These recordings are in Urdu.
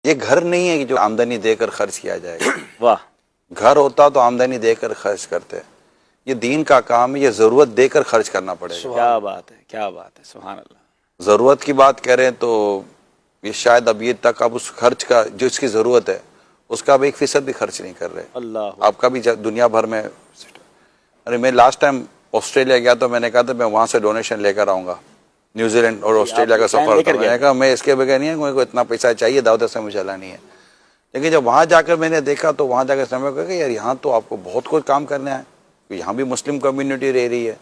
یہ گھر نہیں ہے کہ جو آمدنی دے کر خرچ کیا جائے گا. واہ. گھر ہوتا تو آمدنی دے کر خرچ کرتے. یہ دین کا کام ہے، یہ ضرورت دے کر خرچ کرنا پڑے گا. کیا بات ہے، کیا بات ہے، سبحان اللہ. ضرورت کی بات کریں تو یہ شاید اب یہ تک اب اس خرچ کا جو اس کی ضرورت ہے اس کا اب 1% بھی خرچ نہیں کر رہے. اللہ. آپ کا بھی دنیا بھر میں. ارے میں لاسٹ ٹائم آسٹریلیا گیا تو میں نے کہا تھا میں وہاں سے ڈونیشن لے کر آؤں گا. نیوزی لینڈ اور آسٹریلیا کا سفر تھا. میں نے کہا میں اس کے بغیر نہیں ہے، مجھے کو اتنا پیسہ چاہیے، دعوت سے مجھے چلانی ہے. لیکن جب وہاں جا کر میں نے دیکھا تو وہاں جا کر سمجھ کہ یار یہاں تو آپ کو بہت کچھ کام کرنا ہے. یہاں بھی مسلم کمیونٹی رہ رہی ہے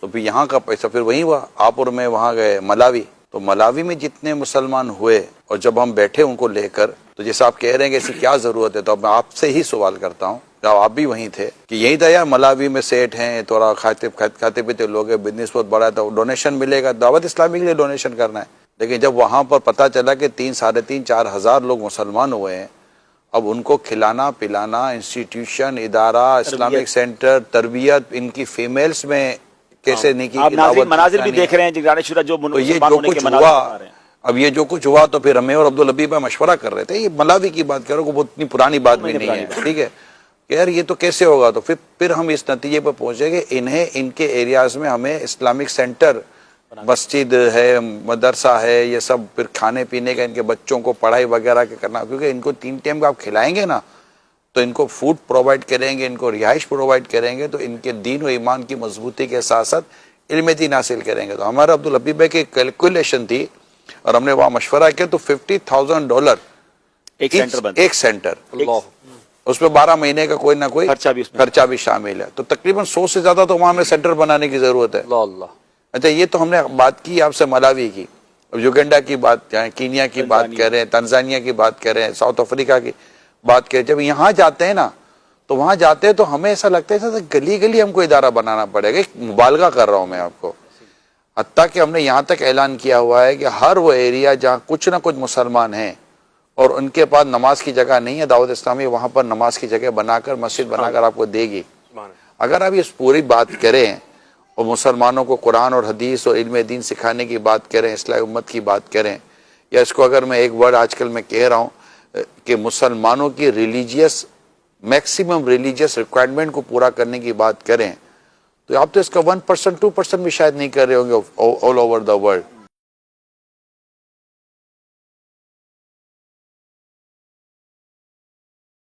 تو پھر یہاں کا پیسہ پھر وہیں ہوا. آپور میں وہاں گئے ملاوی، تو ملاوی میں جتنے مسلمان ہوئے اور جب ہم بیٹھے ان کو لے کر، تو جیسے آپ کہہ رہے ہیں کہ ایسی کیا ضرورت ہے، تو اب میں آپ سے ہی سوال کرتا ہوں کہ آپ بھی وہیں تھے کہ یہی تھا یار ملاوی میں سیٹ ہیں، تھوڑا کھاتے پیتے لوگ ہیں، بزنس بہت بڑا ہے تو ڈونیشن ملے گا، دعوت اسلامی کے لیے ڈونیشن کرنا ہے. لیکن جب وہاں پر پتہ چلا کہ 3 ساڑھے 3 4 ہزار لوگ مسلمان ہوئے ہیں، اب ان کو کھلانا پلانا، انسٹیٹیوشن، ادارہ، اسلامک سینٹر، تربیت، ان کی فیمیلز میں کیسے نہیں کی آپ ناظرین مناظر بھی پہنچانی دیکھ رہے ہیں جگران شورا جو تو یہ مسلمان جو ہونے کے کچھ مناظر ہوا. بتا رہے ہیں. اب یہ جو کچھ ہوا تو پھر ہمیں اور عبدالحبیب میں مشورہ کر رہے تھے، یہ ملاوی کی بات کرو وہ اتنی پرانی بات بھی نہیں ہے، ٹھیک ہے کہ یار یہ تو کیسے ہوگا. تو پھر ہم اس نتیجے پر پہنچے کہ انہیں ان کے ایریاز میں ہمیں اسلامک سینٹر، مسجد ہے، مدرسہ ہے، یہ سب پھر کھانے پینے کا ان کے بچوں کو پڑھائی وغیرہ کے کرنا، کیونکہ ان کو 3 ٹائم کا آپ کھلائیں گے نا تو ان کو فوڈ پرووائڈ کریں گے، ان کو رہائش پرووائڈ کریں گے تو ان کے دین و ایمان کی مضبوطی کے ساتھ ساتھ علم دین حاصل کریں گے. تو ہمارا عبدالحبیب بھائی کی کیلکولیشن تھی اور ہم نے وہاں مشورہ کیا تو $50,000 ایک سینٹر، اس میں 12 مہینے کا کوئی نہ کوئی خرچہ بھی شامل ہے. تو تقریباً 100 سے زیادہ تو وہاں میں سینٹر بنانے کی ضرورت ہے. اچھا یہ تو ہم نے بات کی آپ سے ملاوی کی. اب یوگینڈا کی بات کریں، کینیا کی بات کریں، تنزانیہ کی بات کریں، ساؤتھ افریقہ کی بات کریں، جب یہاں جاتے ہیں نا تو وہاں جاتے ہیں تو ہمیں ایسا لگتا ہے ایسا گلی گلی ہم کو ادارہ بنانا پڑے گا. ایک مبالغہ کر رہا ہوں میں آپ کو. حتیٰ کہ ہم نے یہاں تک اعلان کیا ہوا ہے کہ ہر وہ ایریا جہاں کچھ نہ کچھ مسلمان ہیں اور ان کے پاس نماز کی جگہ نہیں ہے، دعوت اسلامی وہاں پر نماز کی جگہ بنا کر، مسجد بنا کر آپ کو دے گی. اگر آپ اس پوری بات کریں اور مسلمانوں کو قرآن اور حدیث اور علم دین سکھانے کی بات کریں، اصلاح امت کی بات کریں، یا اس کو اگر میں ایک ورڈ آج کل میں کہہ رہا ہوں کہ مسلمانوں کی میکسیمم ریلیجیس ریکوائرمنٹ کو پورا کرنے کی بات کریں، تو آپ تو اس کا 1% 2% بھی شاید نہیں کر رہے ہوں گے آل اوور دا ورلڈ.